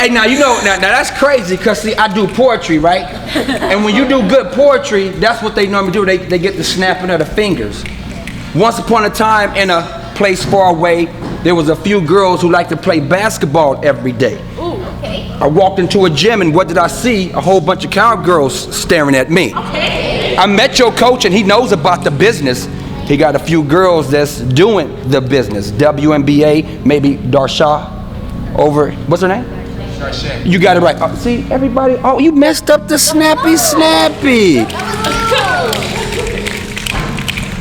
Hey, now you know, now that's crazy, because see, I do poetry, right? And when you do good poetry, that's what they normally do. They get the snapping of the fingers. Once upon a time, in a place far away, there was a few girls who liked to play basketball every day. Ooh, okay. I walked into a gym, and what did I see? A whole bunch of cowgirls staring at me. Okay. I met your coach, and he knows about the business. He got a few girls that's doing the business. WNBA, maybe Darsha over, what's her name? Darsha. You got it right. See, everybody, oh, you messed up the snappy.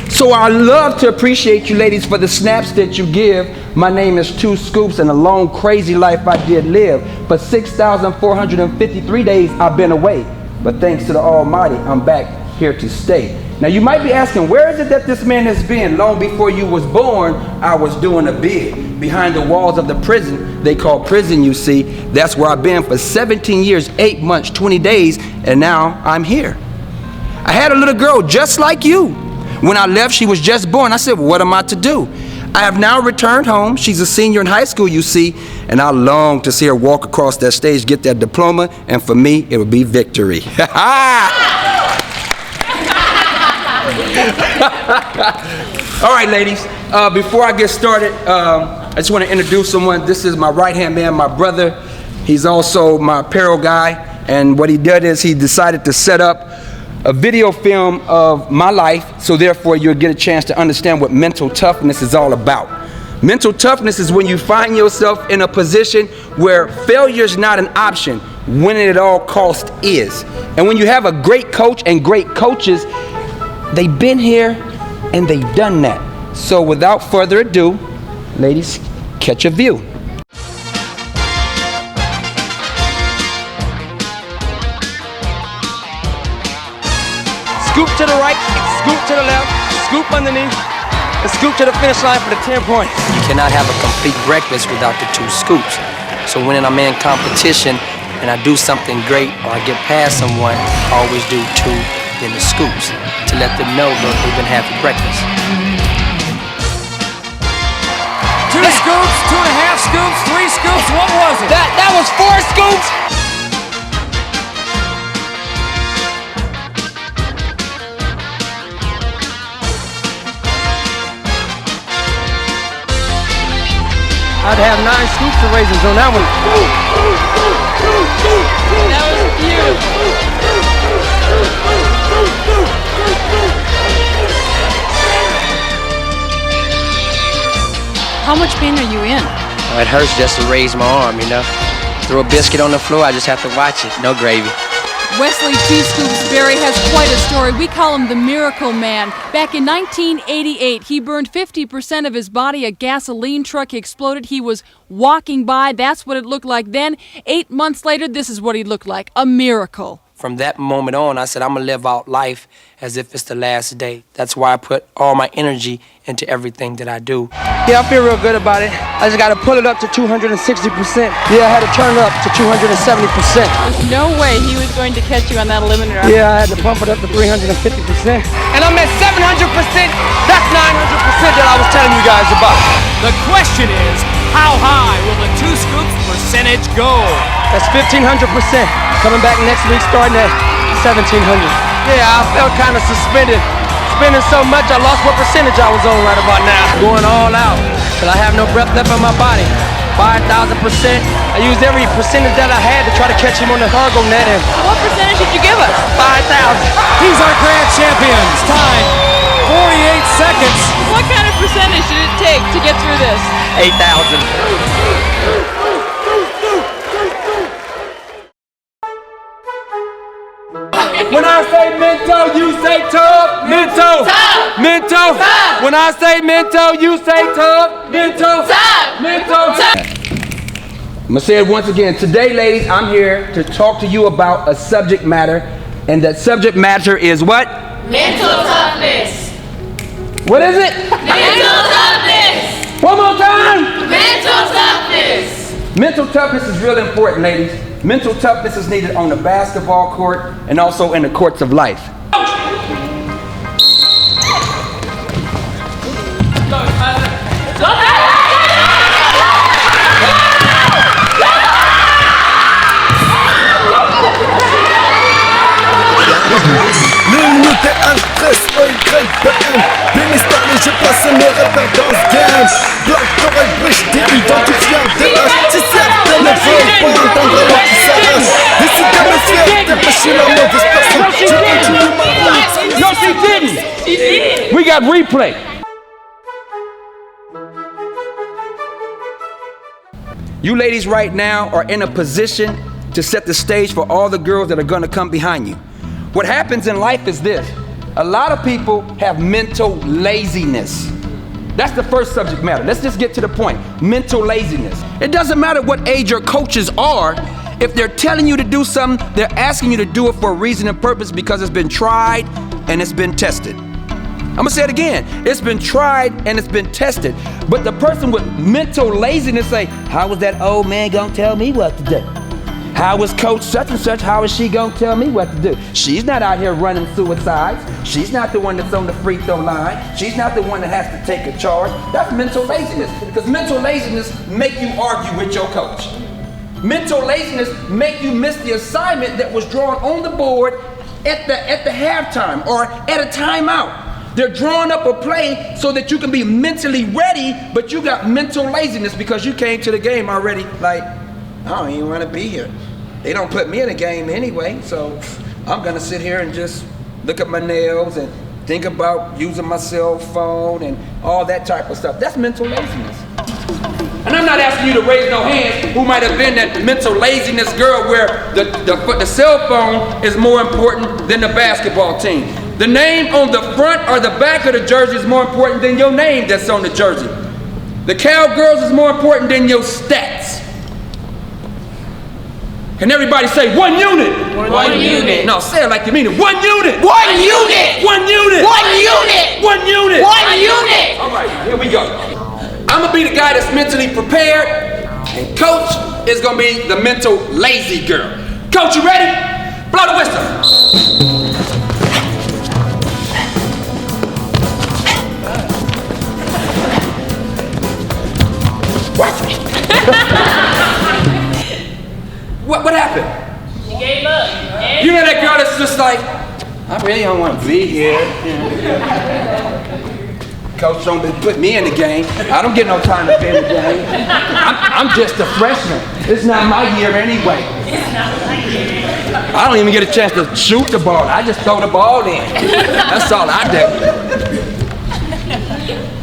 So I love to appreciate you ladies for the snaps that you give. My name is Two Scoops, and a long, crazy life I did live. For 6,453 days I've been away. But thanks to the Almighty, I'm back here to stay. Now you might be asking, where is it that this man has been? Long before you was born, I was doing a bid. Behind the walls of the prison, they call prison, you see. That's where I've been for 17 years, 8 months, 20 days, and now I'm here. I had a little girl just like you. When I left, she was just born. I said, well, what am I to do? I have now returned home. She's a senior in high school, you see, and I long to see her walk across that stage, get that diploma, and for me, it would be victory. All right, ladies, before I get started, I just want to introduce someone. This is my right-hand man, my brother. He's also my apparel guy, and what he did is he decided to set up a video film of my life, so therefore you'll get a chance to understand what mental toughness is all about. Mental toughness is when you find yourself in a position where failure is not an option, winning at all cost is. And when you have a great coach and great coaches, they've been here and they've done that. So without further ado, ladies, catch a view. Scoop to the right, scoop to the left, scoop underneath, and scoop to the finish line for the 10 points. You cannot have a complete breakfast without the 2 scoops. So when I'm in competition and I do something great or I get past someone, I always do 2 then the scoops to let them know that they've been having breakfast. 2 scoops, 2.5 scoops, 3 scoops, what was it? That was 4 scoops? I'd have 9 scoops of raisins on that one. That was beautiful. How much pain are you in? It hurts just to raise my arm, you know. Throw a biscuit on the floor, I just have to watch it. No gravy. Wesley T. Scoops Berry has quite a story. We call him the Miracle Man. Back in 1988, he burned 50% of his body. A gasoline truck exploded. He was walking by. That's what it looked like then. 8 months later, this is what he looked like. A miracle. From that moment on, I said, I'm going to live out life as if it's the last day. That's why I put all my energy into everything that I do. Yeah, I feel real good about it. I just got to pull it up to 260%. Yeah, I had to turn it up to 270%. There's no way he was going to catch you on that eliminator. Yeah, I had to pump it up to 350%. And I'm at 700%. That's 900% that I was telling you guys about. The question is, how high will the 2 scoops percentage go? That's 1,500%. Coming back next week, starting at 1,700. Yeah, I felt kind of suspended. Spending so much, I lost what percentage I was on right about now. Going all out till I have no breath left in my body. 5,000%. I used every percentage that I had to try to catch him on the cargo net. And What percentage did you give us? 5,000. He's our grand champion. It's time. 48 seconds. What kind of percentage did it take to get through this? 8,000. When I say mental, you say tough. Mental. Tough. Mental. Tough. When I say mental, you say tough. Mental. Tough. Mental. Tough. I'm going to say it once again. Today, ladies, I'm here to talk to you about a subject matter, and that subject matter is what? Mental toughness. What is it? Mental toughness. One more time. Mental toughness. Mental toughness is really important, ladies. Mental toughness is needed on the basketball court and also in the courts of life. place et me repère dans ce game. Bloc d'oreille briche, identifié en dérache. Si certaines ne veulent pas entendre moi qui s'arrache. Décide de me faire dépêcher la mauvaise personne. Je continue ma route. No, she didn't. We got replay. You ladies right now are in a position to set the stage for all the girls that are gonna come behind you. What happens in life is this. A lot of people have mental laziness. That's the first subject matter. Let's just get to the point. Mental laziness. It doesn't matter what age your coaches are. If they're telling you to do something, they're asking you to do it for a reason and purpose because it's been tried and it's been tested. I'm gonna say it again. It's been tried and it's been tested. But the person with mental laziness say, how is that old man gonna tell me what to do? How is coach such and such, how is she gonna tell me what to do? She's not out here running suicides. She's not the one that's on the free throw line. She's not the one that has to take a charge. That's mental laziness. Because mental laziness make you argue with your coach. Mental laziness make you miss the assignment that was drawn on the board at the halftime or at a timeout. They're drawing up a play so that you can be mentally ready, but you got mental laziness because you came to the game already like, I don't even want to be here. They don't put me in a game anyway, so I'm gonna sit here and just look at my nails and think about using my cell phone and all that type of stuff. That's mental laziness. And I'm not asking you to raise no hands who might have been that mental laziness girl where the cell phone is more important than the basketball team. The name on the front or the back of the jersey is more important than your name that's on the jersey. The Cowgirls is more important than your stats. Can everybody say 1 unit? 1 unit. No, say it like you mean it. 1 unit. 1 unit. 1 unit. 1 unit. 1 unit. 1 unit. All right, here we go. I'm gonna be the guy that's mentally prepared, and Coach is gonna be the mental lazy girl. Coach, you ready? Blow the whistle. What happened? She gave up. You know that girl that's just like, I really don't want to be here. Coach don't put me in the game. I don't get no time to be in the game. I'm just a freshman. It's not my year anyway. I don't even get a chance to shoot the ball. I just throw the ball in. That's all I do.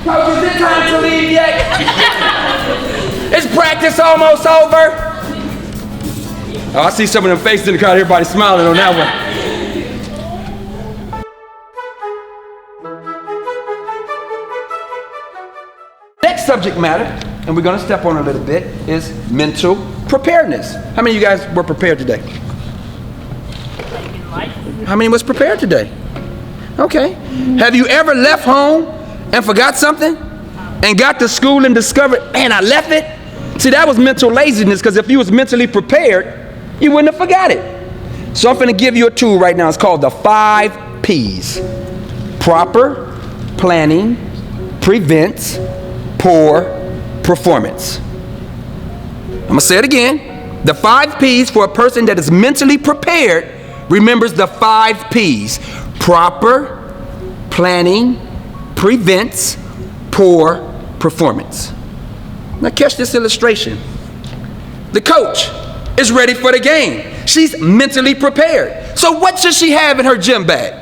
Coach, is it time to leave yet? Is practice almost over? Oh, I see some of them faces in the crowd. Everybody smiling on that one. Next subject matter, and we're going to step on a little bit, is mental preparedness. How many of you guys were prepared today? How many was prepared today? Okay. Have you ever left home and forgot something and got to school and discovered, man, I left it? See, that was mental laziness, because if you was mentally prepared, you wouldn't have forgot it. So I'm going to give you a tool right now. It's called the 5 P's. Proper planning prevents poor performance. I'm going to say it again. The 5 P's for a person that is mentally prepared remembers the 5 P's. Proper planning prevents poor performance. Now catch this illustration. The coach is ready for the game. She's mentally prepared. So what should she have in her gym bag?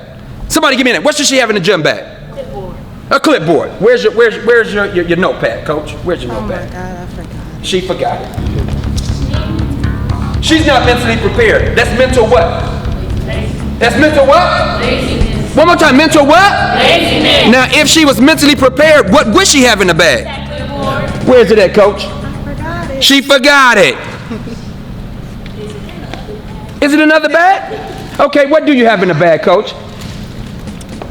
Somebody give me that. What should she have in the gym bag? Clipboard. A clipboard. Where's your notepad, coach? Where's your notepad? Oh my God, I forgot. She forgot it. She's not mentally prepared. That's mental what? That's mental what? Laziness. One more time. Mental what? Laziness. Now, if she was mentally prepared, what would she have in the bag? Where's it at, coach? I forgot it. She forgot it. Is it another bag? Okay, what do you have in the bag, coach?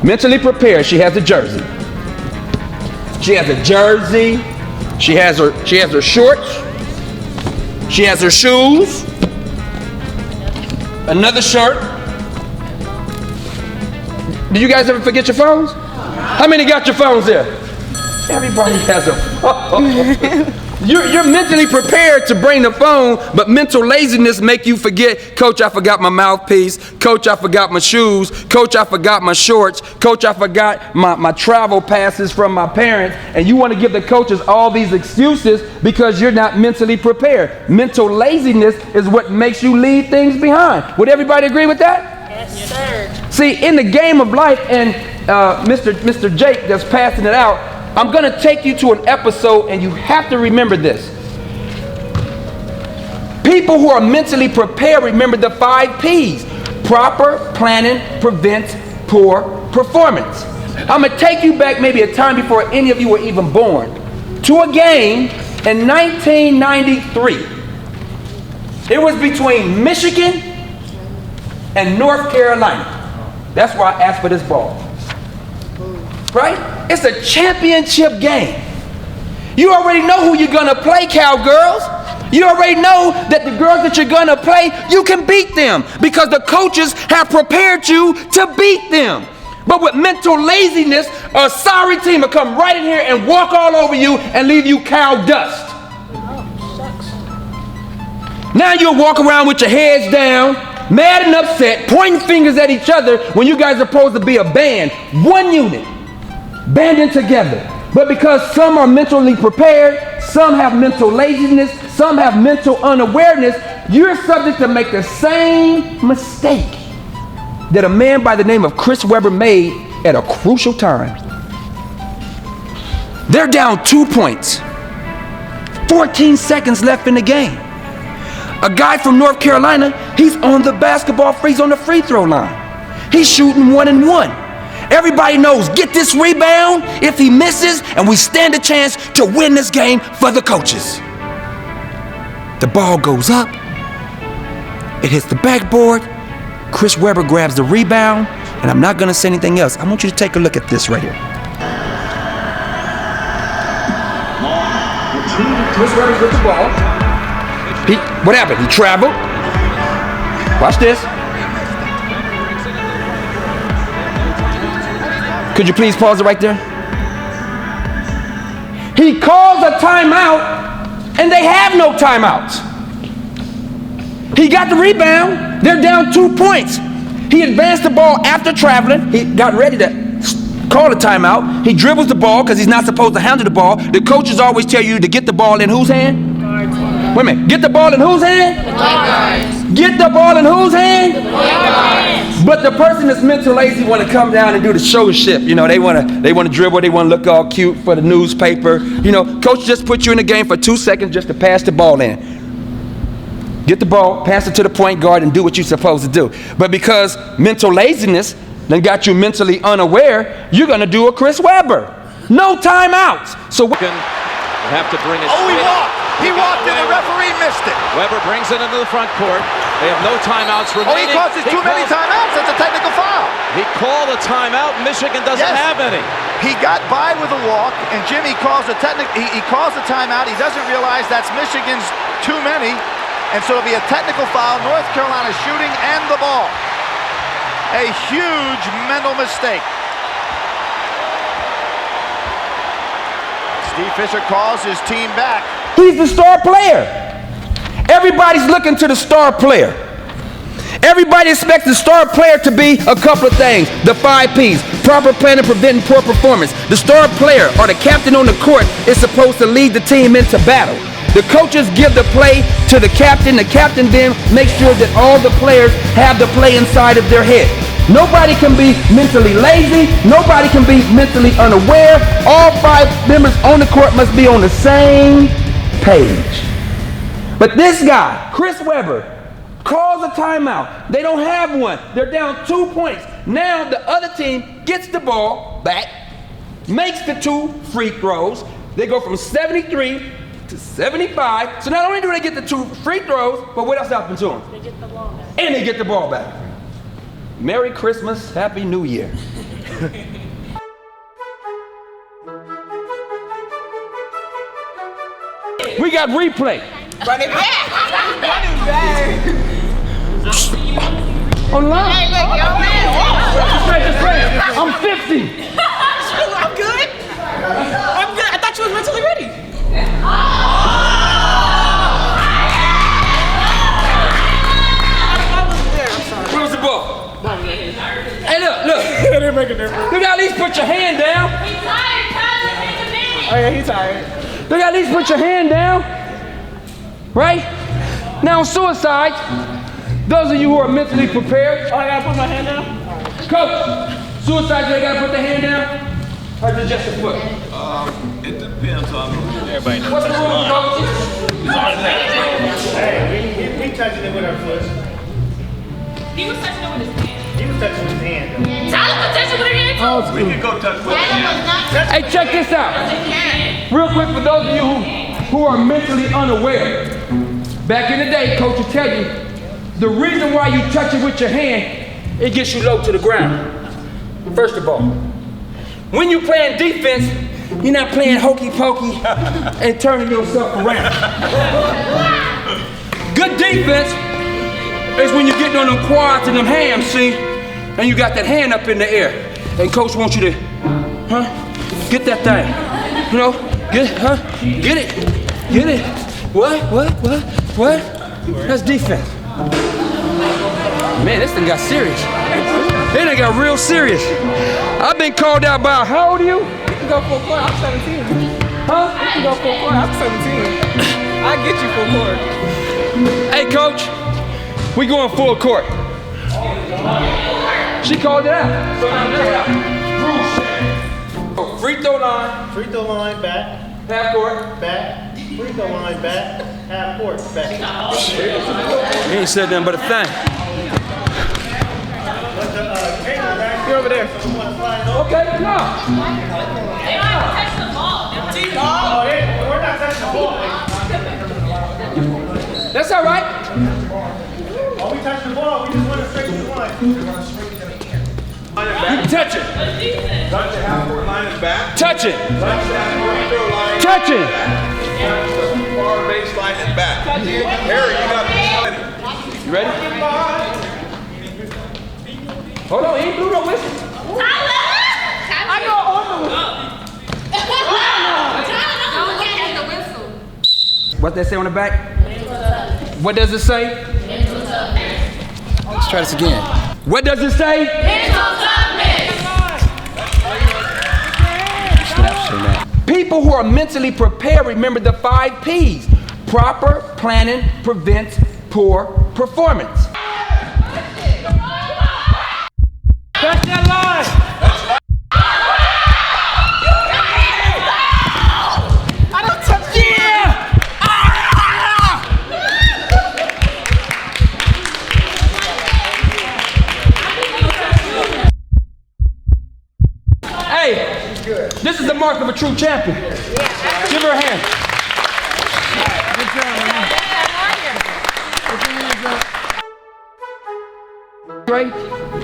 Mentally prepared. She has a jersey. She has a jersey. She has her shorts. She has her shoes. Another shirt. Do you guys ever forget your phones? How many got your phones there? Everybody has a phone. You're mentally prepared to bring the phone, but mental laziness make you forget, Coach, I forgot my mouthpiece. Coach, I forgot my shoes. Coach, I forgot my shorts. Coach, I forgot my travel passes from my parents. And you want to give the coaches all these excuses because you're not mentally prepared. Mental laziness is what makes you leave things behind. Would everybody agree with that? Yes, sir. See, in the game of life, and Mr. Jake that's passing it out, I'm going to take you to an episode, and you have to remember this. People who are mentally prepared remember the 5 P's. Proper planning prevents poor performance. I'm going to take you back maybe a time before any of you were even born to a game in 1993. It was between Michigan and North Carolina. That's why I asked for this ball. Right? It's a championship game. You already know who you're going to play, cowgirls. You already know that the girls that you're going to play, you can beat them because the coaches have prepared you to beat them. But with mental laziness, a sorry team will come right in here and walk all over you and leave you cow dust. Now you'll walk around with your heads down, mad and upset, pointing fingers at each other when you guys are supposed to be a band, one unit. Banding together. But because some are mentally prepared, some have mental laziness, some have mental unawareness, you're subject to make the same mistake that a man by the name of Chris Webber made at a crucial time. They're down 2 points. 14 seconds left in the game. A guy from North Carolina, he's on the basketball, he's on the free throw line. He's shooting 1 and 1. Everybody knows, get this rebound if he misses, and we stand a chance to win this game for the coaches. The ball goes up. It hits the backboard. Chris Webber grabs the rebound, and I'm not going to say anything else. I want you to take a look at this right here. Chris Webber's with the ball. What happened? He traveled. Watch this. Could you please pause it right there? He calls a timeout, and they have no timeouts. He got the rebound. They're down 2 points. He advanced the ball after traveling. He got ready to call a timeout. He dribbles the ball because he's not supposed to handle the ball. The coaches always tell you to get the ball in whose hand? Wait a minute. Get the ball in whose hand? Get the ball in whose hand? But the person that's mental lazy want to come down and do the showmanship. You know, they want to dribble. They want to look all cute for the newspaper. You know, coach just put you in the game for 2 seconds just to pass the ball in. Get the ball, pass it to the point guard, and do what you're supposed to do. But because mental laziness then got you mentally unaware, you're going to do a Chris Webber. No timeouts. So we'll have to bring it. Oh, he walked and the referee missed it. Webber brings it into the front court. They have no timeouts remaining. Oh, he causes too many timeouts. That's a technical foul. He called a timeout. Michigan doesn't have any. He got by with a walk, and Jimmy calls a he calls a timeout. He doesn't realize that's Michigan's too many, and so it'll be a technical foul. North Carolina shooting and the ball. A huge mental mistake. Steve Fisher calls his team back. He's the star player. Everybody's looking to the star player. Everybody expects the star player to be a couple of things. The 5 P's. Proper planning, preventing poor performance. The star player, or the captain on the court, is supposed to lead the team into battle. The coaches give the play to the captain. The captain then makes sure that all the players have the play inside of their head. Nobody can be mentally lazy. Nobody can be mentally unaware. All 5 members on the court must be on the same page. But this guy, Chris Webber, calls a timeout. They don't have one. They're down 2 points. Now the other team gets the ball back, makes the 2 free throws. They go from 73 to 75. So not only do they get the 2 free throws, but what else happened to them? They get the ball back. And they get the ball back. Merry Christmas, Happy New Year. We got replay. Run it back. Run it back. Online. Hey, look, yo, man. Just pray. I'm 50. I'm good. I'm good. I thought you was mentally ready. You gotta at least put your hand down. He's tired, Tyler. Oh yeah, he's tired. You gotta at least put your hand down. Right? Now, suicide, those of you who are mentally prepared. Oh, I gotta put my hand down? Coach, suicide, they gotta put their hand down? Or is it just a foot? It depends on everybody. What's the rule, coach? Hey, we touching it with our foot. He was touching it with his hand. He was touching his hand. Tyler was touching with her hand too. We can go touch with Hey, check this out. Real quick, for those of you who are mentally unaware. Back in the day, coach will tell you, the reason why you touch it with your hand, it gets you low to the ground. First of all, when you're playing defense, you're not playing hokey pokey and turning yourself around. Good defense is when you're getting on them quads and them hams, see, and you got that hand up in the air. And coach wants you to, get that thing. You know, get it. What? That's defense. Man, this thing got serious. It done got real serious. I've been called out by, how old are you? You can go full court. I'm 17. Huh? You can go full court. I'm 17. I'll get you full court. Hey, coach, we going full court. She called it out. So now this free throw line. Free throw line back, Half court. back. Free throw line back, half court back. He ain't said nothing but a thing. You're over there. Okay, no. They don't have to touch the ball. Oh, yeah, we're not touching the ball. That's all right. Oh, we touch the ball, we just want to straight to the line. You can touch it. Touch the half-court line and back. Touch it. Touch that free throw line. Touch it. Touch the far baseline and back. Harry, you got this. You ready? Hold on, he ain't blew no whistle. Tyler! I go on the Tyler, don't look at the whistle. What they say on the back? What does it say? Let's try this again. What does it say? Mental toughness. People who are mentally prepared remember the 5 P's. Proper planning prevents poor performance. Touch that line! I don't touch it! Hey, this is the mark of a true champion. Give her a hand. Right?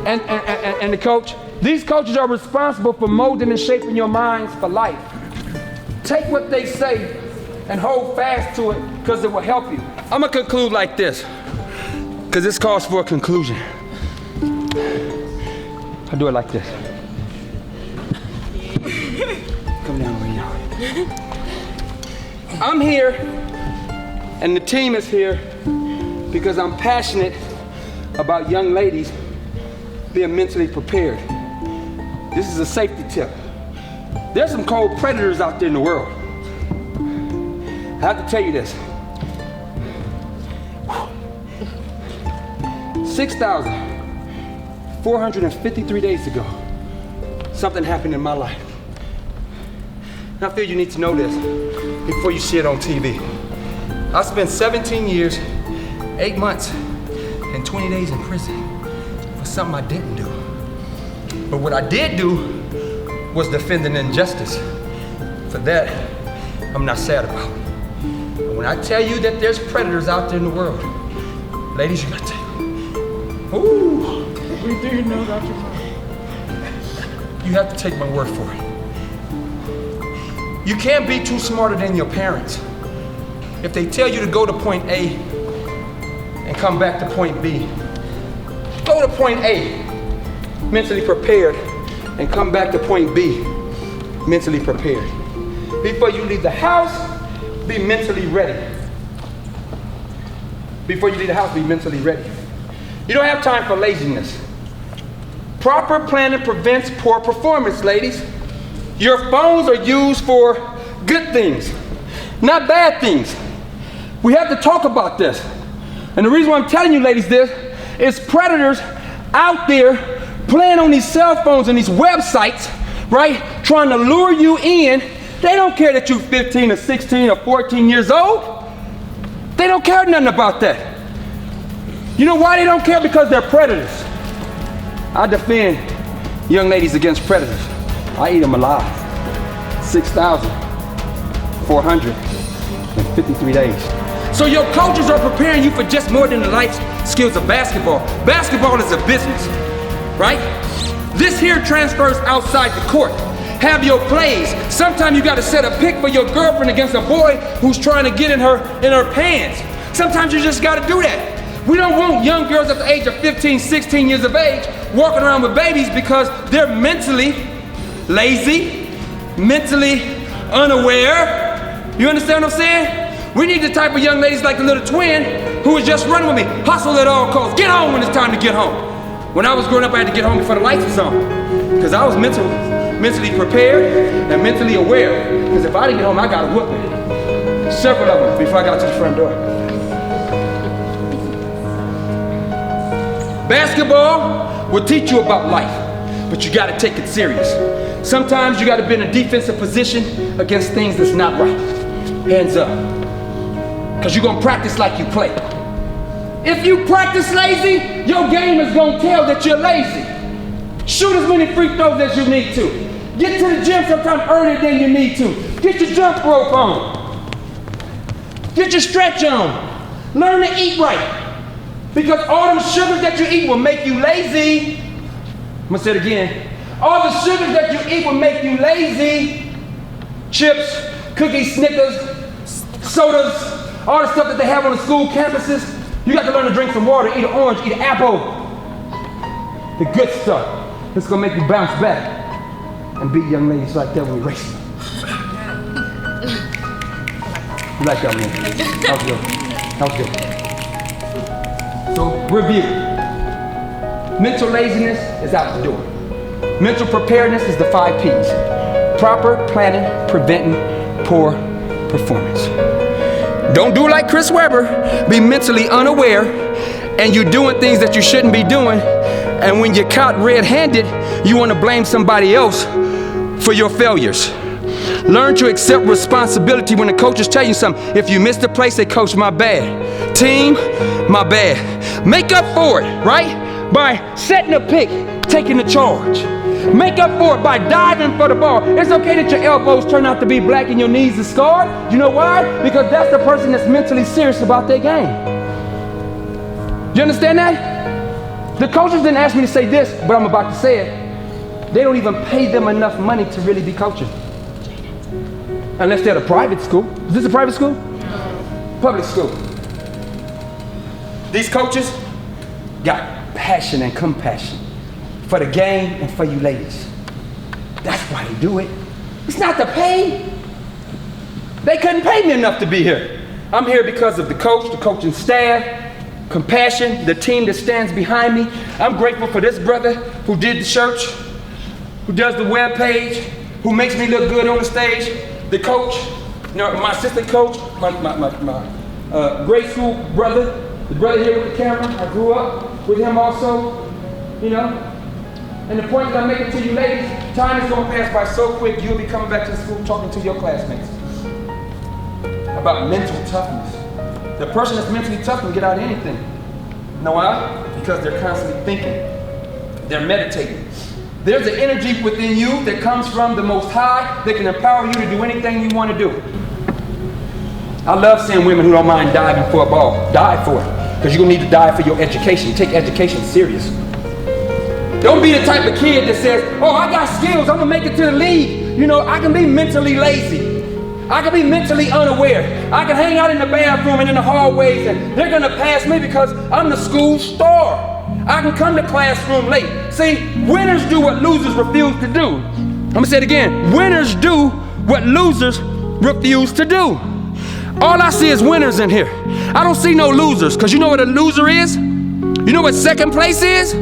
And the coach. These coaches are responsible for molding and shaping your minds for life. Take what they say and hold fast to it because it will help you. I'm gonna conclude like this because this calls for a conclusion. I'll do it like this. Come down right now. I'm here and the team is here because I'm passionate about young ladies being mentally prepared. This is a safety tip. There's some cold predators out there in the world. I have to tell you this. 6,453 days ago, something happened in my life. And I feel you need to know this before you see it on TV. I spent 17 years, 8 months, and 20 days in prison for something I didn't do. But what I did do was defend an injustice. For that, I'm not sad about. And when I tell you that there's predators out there in the world, ladies, you gotta take them. Ooh. We do know about your mom. You have to take my word for it. You can't be too smarter than your parents. If they tell you to go to point A and come back to point B, go to point A, mentally prepared, and come back to point B, mentally prepared. Before you leave the house, be mentally ready. Before you leave the house, be mentally ready. You don't have time for laziness. Proper planning prevents poor performance, ladies. Your phones are used for good things, not bad things. We have to talk about this. And the reason why I'm telling you ladies this is predators out there playing on these cell phones and these websites, right? Trying to lure you in. They don't care that you're 15 or 16 or 14 years old. They don't care nothing about that. You know why they don't care? Because they're predators. I defend young ladies against predators. I eat them alive. 6,453 days. So your coaches are preparing you for just more than the life skills of basketball. Basketball is a business, right? This here transfers outside the court. Have your plays. Sometimes you got to set a pick for your girlfriend against a boy who's trying to get in her pants. Sometimes you just got to do that. We don't want young girls at the age of 15, 16 years of age walking around with babies because they're mentally lazy, mentally unaware. You understand what I'm saying? We need the type of young ladies like the little twin who would just run with me, hustle at all costs, get home when it's time to get home. When I was growing up, I had to get home before the lights was on because I was mentally prepared and mentally aware. Because if I didn't get home, I got a whooping. Several of them before I got to the front door. Basketball will teach you about life, but you got to take it serious. Sometimes you got to be in a defensive position against things that's not right. Hands up. Because you're going to practice like you play. If you practice lazy, your game is going to tell that you're lazy. Shoot as many free throws as you need to. Get to the gym sometime earlier than you need to. Get your jump rope on. Get your stretch on. Learn to eat right. Because all them sugars that you eat will make you lazy. I'm going to say it again. All the sugars that you eat will make you lazy. Chips, cookies, Snickers, sodas, all the stuff that they have on the school campuses. You got to learn to drink some water, eat an orange, eat an apple. The good stuff. It's going to make you bounce back and beat young ladies like that when we race them. You like that, man? That was good. That was good. So, review. Mental laziness is out the door. Mental preparedness is the 5 P's. Proper planning, preventing poor performance. Don't do like Chris Webber. Be mentally unaware and you're doing things that you shouldn't be doing. And when you're caught red-handed, you want to blame somebody else for your failures. Learn to accept responsibility when the coaches tell you something. If you missed a play, say, coach, my bad. Team, my bad. Make up for it, right? By setting a pick, taking the charge. Make up for it by diving for the ball. It's okay that your elbows turn out to be black and your knees are scarred. You know why? Because that's the person that's mentally serious about their game. You understand that? The coaches didn't ask me to say this, but I'm about to say it. They don't even pay them enough money to really be coaching. Unless they're at a private school. Is this a private school? Public school. These coaches got passion and compassion for the game and for you ladies. That's why they do it. It's not the pay. They couldn't pay me enough to be here. I'm here because of the coach, the coaching staff, compassion, the team that stands behind me. I'm grateful for this brother who did the shirts, who does the web page, who makes me look good on the stage, the coach, you know, my assistant coach, my grade school brother, the brother here with the camera. I grew up with him also, you know. And the point that I'm making to you ladies, time is going to pass by so quick, you'll be coming back to school talking to your classmates about mental toughness. The person that's mentally tough can get out of anything. You know why? Because they're constantly thinking. They're meditating. There's an energy within you that comes from the Most High that can empower you to do anything you want to do. I love seeing women who don't mind diving for a ball. Dive for it. Because you're going to need to dive for your education. Take education serious. Don't be the type of kid that says, oh, I got skills, I'm going to make it to the league. You know, I can be mentally lazy. I can be mentally unaware. I can hang out in the bathroom and in the hallways and they're going to pass me because I'm the school star. I can come to classroom late. See, winners do what losers refuse to do. I'm going to say it again. Winners do what losers refuse to do. All I see is winners in here. I don't see no losers, because you know what a loser is? You know what second place is?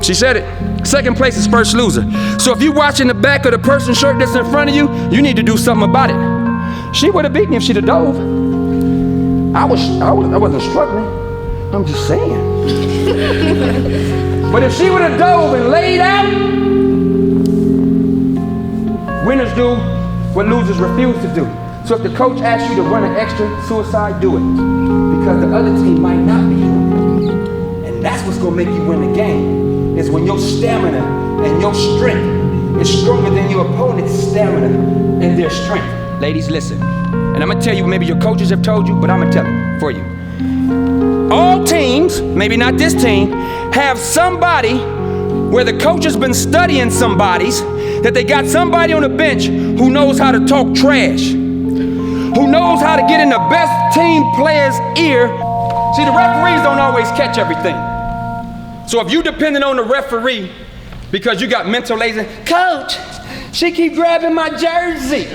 She said it. Second place is first loser. So if you're watching the back of the person's shirt that's in front of you, you need to do something about it. She would have beat me if she'd have dove. I wasn't struggling. I'm just saying. But if she would have dove and laid out, winners do what losers refuse to do. So if the coach asks you to run an extra suicide, do it. Because the other team might not be doing it. And that's what's gonna make you win the game, is when your stamina and your strength is stronger than your opponent's stamina and their strength. Ladies, listen. And I'm gonna tell you, maybe your coaches have told you, but I'm gonna tell it for you. All teams, maybe not this team, have somebody where the coach has been studying somebody's, that they got somebody on the bench who knows how to talk trash, who knows how to get in the best team player's ear. See, the referees don't always catch everything. So if you depending on the referee because you got mental laziness, coach, she keep grabbing my jersey.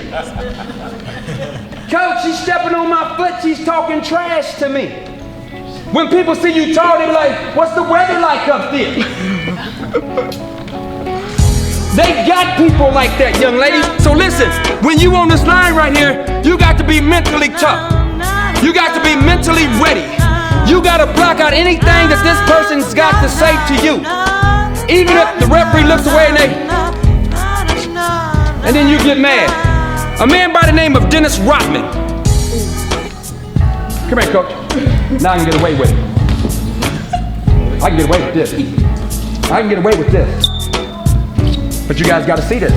Coach, she's stepping on my foot, she's talking trash to me. When people see you tall, they be like, what's the weather like up there? They got people like that, young lady. So listen, when you on this line right here, you got to be mentally tough. You got to be mentally ready. You got to block out anything that this person's got to say to you. Even if the referee looks away and then you get mad. A man by the name of Dennis Rodman. Come here, coach. Now I can get away with it. I can get away with this. I can get away with this. But you guys got to see this.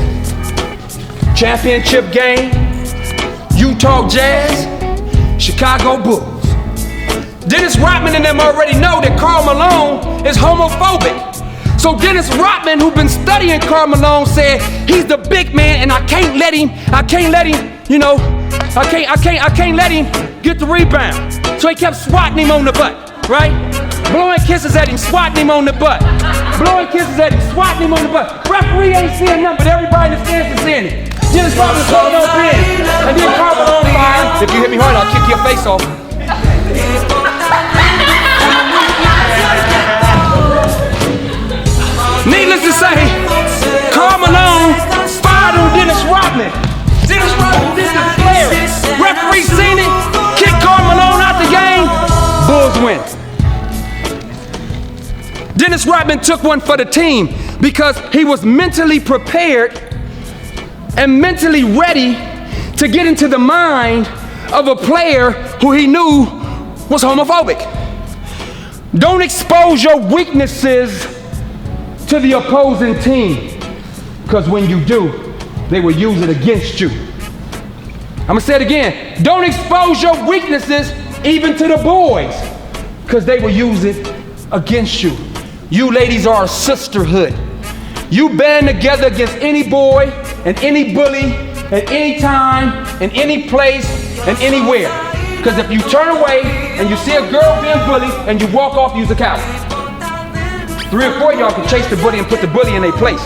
Championship game, Utah Jazz, Chicago Bulls. Dennis Rodman and them already know that Karl Malone is homophobic. So Dennis Rodman, who's been studying Karl Malone, said he's the big man and I can't let him, you know, I can't let him get the rebound. So he kept swatting him on the butt, right? Blowing kisses at him, swatting him on the butt. Blowing kisses at him, swatting him on the butt. Referee ain't seeing nothing, but everybody in the stands is seeing it. Dennis Rodman's holding on in. And then Karl Malone fired. If you hit me hard, I'll kick your face off. Needless to say, Karl Malone fired on Dennis Rodman. Dennis Rodman did the player. Referee seen it, kicked Karl Malone out the game. Bulls win. Dennis Rodman took one for the team because he was mentally prepared and mentally ready to get into the mind of a player who he knew was homophobic. Don't expose your weaknesses to the opposing team, because when you do, they will use it against you. I'm gonna say it again. Don't expose your weaknesses even to the boys, because they will use it against you. You ladies are a sisterhood. You band together against any boy and any bully at any time, in any place, and anywhere. Because if you turn away and you see a girl being bullied and you walk off, you's a coward. 3 or 4 of y'all can chase the bully and put the bully in their place.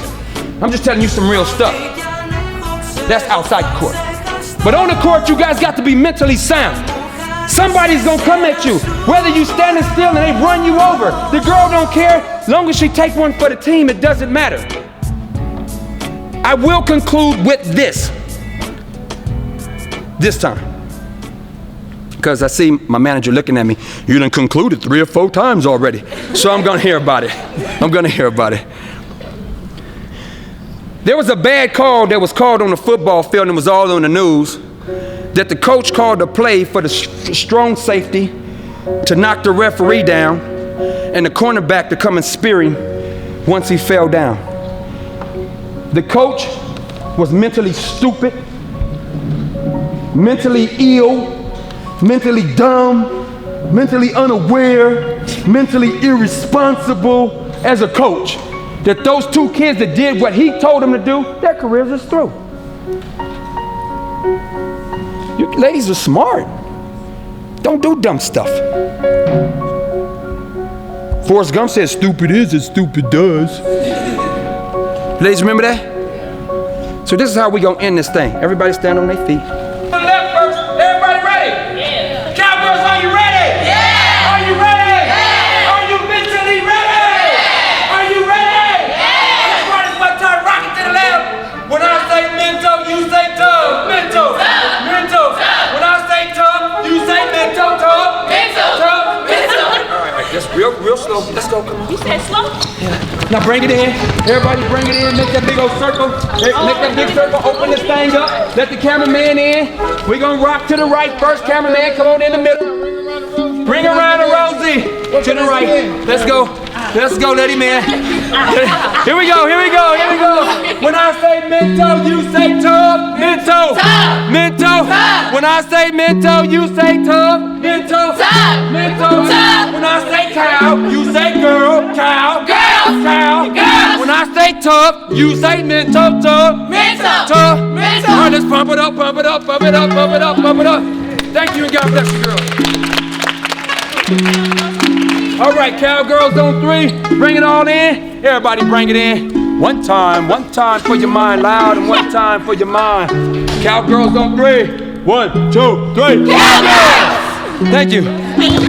I'm just telling you some real stuff. That's outside the court. But on the court, you guys got to be mentally sound. Somebody's gonna come at you. Whether you standing still and they run you over, the girl don't care. As long as she take one for the team, it doesn't matter. I will conclude with this time. Because I see my manager looking at me. You done concluded 3 or 4 times already. So I'm gonna hear about it. There was a bad call that was called on the football field and was all on the news, that the coach called a play for the strong safety to knock the referee down and the cornerback to come and spear him once he fell down. The coach was mentally stupid, mentally ill, mentally dumb, mentally unaware, mentally irresponsible as a coach, that those 2 kids that did what he told them to do, their careers is through. You ladies are smart. Don't do dumb stuff. Forrest Gump says, stupid is as stupid does. Ladies, remember that? So this is how we gonna end this thing. Everybody stand on their feet. Left first. Everybody ready? Yeah. Cowgirls, are you ready? Yeah. Are you ready? Yeah. Are you mentally ready? Yeah. Are you ready? Real slow. Let's go. Come on. You said slow? Now bring it in. Everybody bring it in. Make that big old circle. Make that big circle. Open this thing up. Let the cameraman in. We're going to rock to the right first. Cameraman, come on in the middle. Bring around to Rosie. To the right. Let's go. Let's go, let him in. Here we go. When I say Minto, you say tough. Minto. Minto. When I say Minto, you say tough. Minto. Minto. When I say cow, you say girl. Cow. Cow. When I say tough, you say Minto. Tough. Tough. All right, let's pump it up. Thank you and God bless you, girl. All right, cowgirls on 3. Bring it all in. Everybody bring it in. One time for your mind loud and one time for your mind. Cowgirls on 3. 1, 2, 3. Cowgirls! Thank you.